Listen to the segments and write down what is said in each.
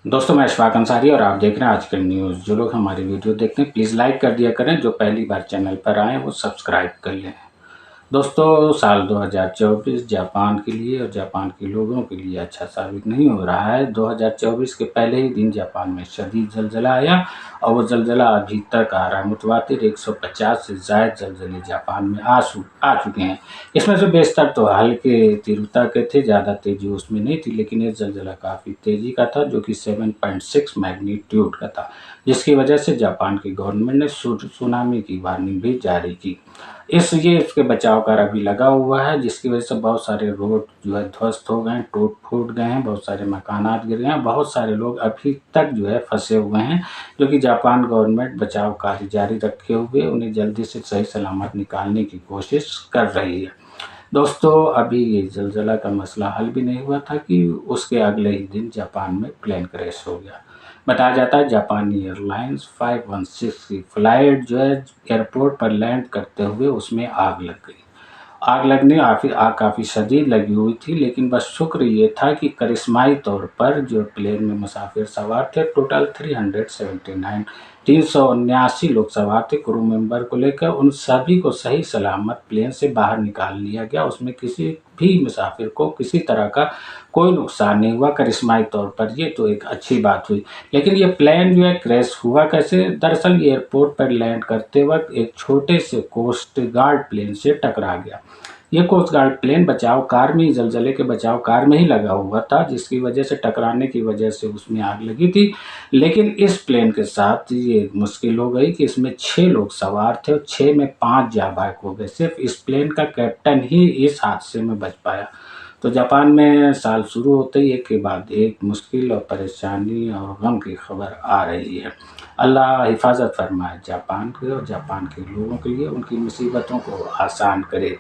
दोस्तों मैं अशफाक अंसारी और आप देख रहे हैं आजकल न्यूज़। जो लोग हमारी वीडियो देखते हैं प्लीज़ लाइक कर दिया करें, जो पहली बार चैनल पर आए वो सब्सक्राइब कर लें। दोस्तों साल 2024 जापान के लिए और जापान के लोगों के लिए अच्छा साबित नहीं हो रहा है। 2024 के पहले ही दिन जापान में शदीद ज़लज़ला आया और वो ज़लज़ला अभी तक आ रहा है। मुतवातिर 150 से ज़ायद ज़लज़ले जापान में आ चुके हैं। इसमें से बेशतर तो हल्के तीव्रता के थे, ज़्यादा तेज़ी उसमें नहीं थी, लेकिन ये ज़लज़ला काफ़ी तेज़ी का था जो कि 7.6 मैग्नीट्यूड का था, जिसकी वजह से जापान की गवर्नमेंट ने सुनामी की वार्निंग भी जारी की। इसके बचाव कार्य अभी लगा हुआ है, जिसकी वजह से बहुत सारे रोड जो है ध्वस्त हो गए हैं, टूट-फूट गए हैं, बहुत सारे मकानात गिर गए हैं, बहुत सारे लोग अभी तक जो है फँसे हुए हैं, जो कि जापान गवर्नमेंट बचाव कार्य जारी रखे हुए उन्हें जल्दी से सही सलामत निकालने की कोशिश कर रही है। दोस्तों अभी ये ज़लज़ला का मसला हल भी नहीं हुआ था कि उसके अगले ही दिन जापान में प्लेन क्रैश हो गया। बताया जाता है जापानी एयरलाइंस 516 की फ़्लाइट जो है एयरपोर्ट पर लैंड करते हुए उसमें आग लग गई। आग लगने आग काफ़ी शदीद लगी हुई थी, लेकिन बस शुक्र ये था कि करिश्माई तौर पर जो प्लेन में मुसाफिर सवार थे टोटल 379 लोग सवार थे क्रू मेंबर को लेकर, उन सभी को सही सलामत प्लेन से बाहर निकाल लिया गया। उसमें किसी भी मुसाफिर को किसी तरह का कोई नुकसान नहीं हुआ करिश्माई तौर पर, ये तो एक अच्छी बात हुई। लेकिन ये प्लेन जो है क्रैश हुआ कैसे? दरअसल ये एयरपोर्ट पर लैंड करते वक्त एक छोटे से कोस्ट गार्ड प्लेन से टकरा गया। ये कोस्ट गार्ड प्लेन बचाव कार में ही ज़लज़ले के बचाव कार में ही लगा हुआ था, जिसकी वजह से टकराने की वजह से उसमें आग लगी थी। लेकिन इस प्लेन के साथ ये मुश्किल हो गई कि इसमें 6 लोग सवार थे और 6 में 5 जाँ बाहक हो गए। सिर्फ इस प्लेन का कैप्टन ही इस हादसे में बच पाया। तो जापान में साल शुरू होते ही एक के बाद एक मुश्किल और परेशानी और गम की खबर आ रही है। अल्लाह हिफाज़त फरमाए जापान के और जापान के लोगों के लिए, उनकी मुसीबतों को आसान करे।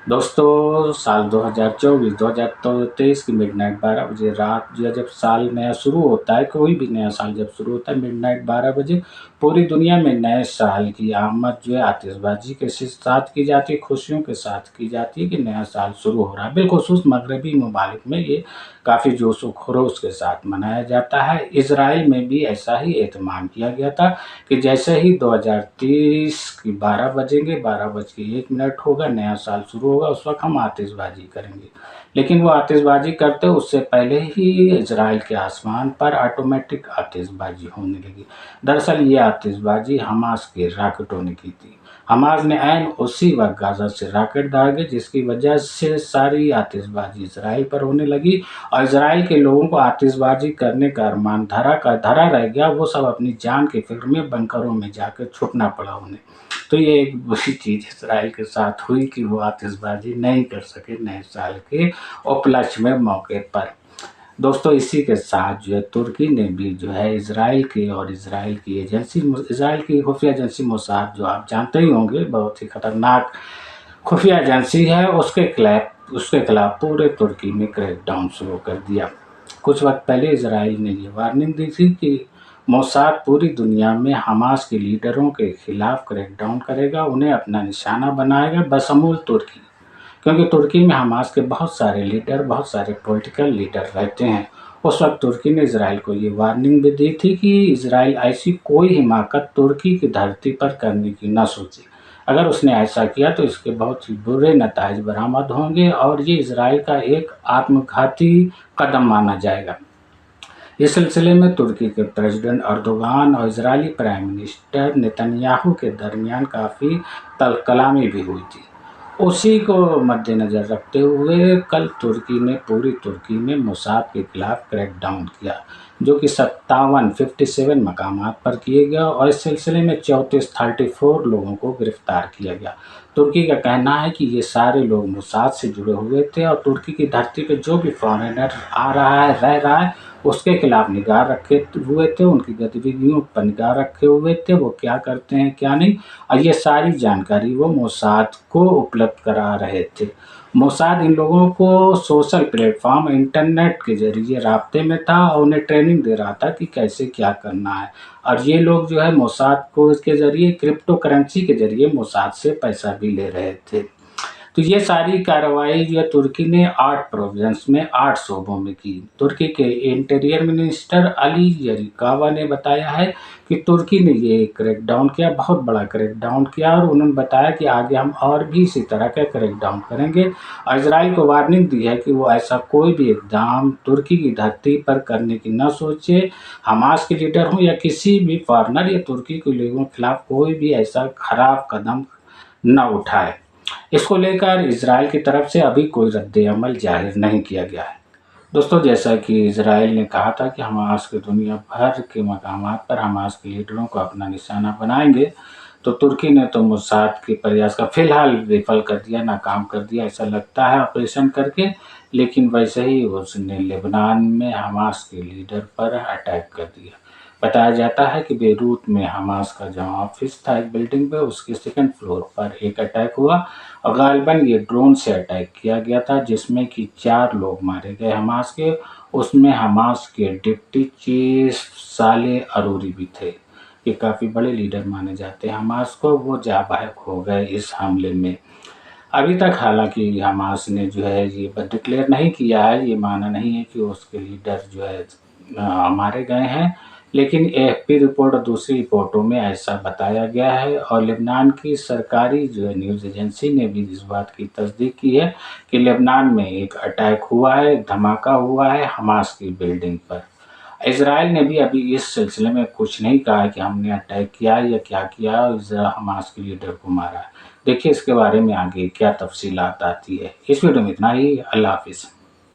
दोस्तों साल 2023 की मिडनाइट 12 बजे रात जो है जब साल नया शुरू होता है, कोई भी नया साल जब शुरू होता है मिडनाइट 12 बजे पूरी दुनिया में नए साल की आमद जो है आतिशबाजी के साथ की जाती है, खुशियों के साथ की जाती है कि नया साल शुरू हो रहा है। बिलखुसूस मगरबी ममालिक में ये काफ़ी जोश व खरोश के साथ मनाया जाता है। इज़राइल में भी ऐसा ही एहतमाम किया गया था कि जैसे ही 2030 की 12 बजेंगे, 12:01 होगा, नया साल शुरू होगा, उस वक़्त हम आतिशबाज़ी करेंगे। लेकिन वो आतिशबाज़ी करते उससे पहले ही इज़राइल के आसमान पर ऑटोमेटिक आतिशबाज़ी होने लगी। दरअसल ये आतिशबाज़ी हमास के रॉकेटों ने की थी। हमास ने ऐन उसी वक़्त गाज़ा से रॉकेट दागे, जिसकी वजह से सारी आतिशबाज़ी इज़राइल पर होने लगी और इज़राइल के लोगों को आतिशबाज़ी करने का अरमान धरा रह गया। वो सब अपनी जान की फ़िक्र में बंकरों में जाकर छुपना पड़ा उन्हें। तो ये एक बुरी चीज़ इज़राइल के साथ हुई कि वो आतिशबाज़ी नहीं कर सके नए साल के उपलक्ष्य में मौके पर। दोस्तों इसी के साथ जो है तुर्की ने भी जो है इज़राइल की खुफिया एजेंसी मोसाद, जो आप जानते ही होंगे, बहुत ही खतरनाक खुफिया एजेंसी है, उसके खिलाफ पूरे तुर्की में क्रैकडाउन शुरू कर दिया। कुछ वक्त पहले इज़राइल ने ये वार्निंग दी थी कि मोसाद पूरी दुनिया में हमास के लीडरों के खिलाफ क्रैकडाउन करेगा, उन्हें अपना निशाना बनाएगा, बशमूल तुर्की। क्योंकि तुर्की में हमास के बहुत सारे लीडर, बहुत सारे पॉलिटिकल लीडर रहते हैं। उस वक्त तुर्की ने इज़राइल को ये वार्निंग भी दी थी कि इज़राइल ऐसी कोई हिमाकत तुर्की की धरती पर करने की न सोचे। अगर उसने ऐसा किया तो इसके बहुत ही बुरे नताइज बरामद होंगे और ये इज़राइल का एक आत्मघाती कदम माना जाएगा। इस सिलसिले में तुर्की के प्रेसिडेंट अर्दोगान और इज़रायली प्राइम मिनिस्टर नेतन्याहू के दरमियान काफ़ी तलकलामी भी हुई थी। उसी को मद्देनज़र रखते हुए कल तुर्की ने पूरी तुर्की में मोसाद के खिलाफ क्रैकडाउन किया, जो कि 57 मकामात पर किए गया और इस सिलसिले में 34 लोगों को गिरफ्तार किया गया। तुर्की का कहना है कि ये सारे लोग मोसाद से जुड़े हुए थे और तुर्की की धरती पे जो भी फॉरेनर आ रहा है, रह रहा है, उसके खिलाफ निगाह रखे हुए थे, उनकी गतिविधियों पर निगाह रखे हुए थे, वो क्या करते हैं क्या नहीं, और ये सारी जानकारी वो मोसाद को उपलब्ध करा रहे थे। मोसाद इन लोगों को सोशल प्लेटफॉर्म इंटरनेट के ज़रिए राब्ते में था और उन्हें ट्रेनिंग दे रहा था कि कैसे क्या करना है। और ये लोग जो है मोसाद को इसके ज़रिए क्रिप्टो करेंसी के ज़रिए मोसाद से पैसा भी ले रहे थे। तो ये सारी कार्रवाई जो है तुर्की ने 8 प्रोविंस में 8 शोबों में की। तुर्की के इंटीरियर मिनिस्टर अली यरिकावा ने बताया है कि तुर्की ने ये क्रैकडाउन किया, बहुत बड़ा क्रैकडाउन किया, और उन्होंने बताया कि आगे हम और भी इसी तरह का क्रैकडाउन करेंगे और इजराइल को वार्निंग दी है कि वो ऐसा कोई भी इक़दाम तुर्की की धरती पर करने की न सोचे। हमास के लीडर हों या किसी भी फॉरेनर या तुर्की के लोगों के खिलाफ कोई भी ऐसा खराब कदम न उठाए। इसको लेकर इजराइल की तरफ से अभी कोई रद्द-ए-अमल जाहिर नहीं किया गया है। दोस्तों, जैसा कि इजराइल ने कहा था कि हमास के दुनिया भर के मकामात पर हमास के लीडरों को अपना निशाना बनाएंगे, तो तुर्की ने तो मोसाद के प्रयास का फिलहाल विफल कर दिया, नाकाम कर दिया, ऐसा लगता है ऑपरेशन करके। लेकिन वैसे ही उसने लेबनान में हमास के लीडर पर अटैक कर दिया। बताया जाता है कि बेरूत में हमास का जहाँ ऑफिस था एक बिल्डिंग पे, उसके 2nd फ्लोर पर एक अटैक हुआ और गालिबन ये ड्रोन से अटैक किया गया था, जिसमें कि 4 लोग मारे गए हमास के। उसमें हमास के डिप्टी चीफ सालेह अरूरी भी थे। ये काफ़ी बड़े लीडर माने जाते हैं हमास को, वो जाँ-बाहक हो गए इस हमले में। अभी तक हालांकि हमास ने जो है ये डिक्लेयर नहीं किया है, ये माना नहीं है कि उसके लीडर जो है मारे गए हैं, लेकिन एएफपी रिपोर्ट और दूसरी रिपोर्टों में ऐसा बताया गया है। और लेबनान की सरकारी जो है न्यूज़ एजेंसी ने भी इस बात की तस्दीक की है कि लेबनान में एक अटैक हुआ है, धमाका हुआ है हमास की बिल्डिंग पर। इजराइल ने भी अभी इस सिलसिले में कुछ नहीं कहा है कि हमने अटैक किया है या क्या किया है, हमास के लीडर को मारा है। देखिए इसके बारे में आगे क्या तफसीलात आती है। इस वीडियो में इतना ही। अल्लाह हाफिज़।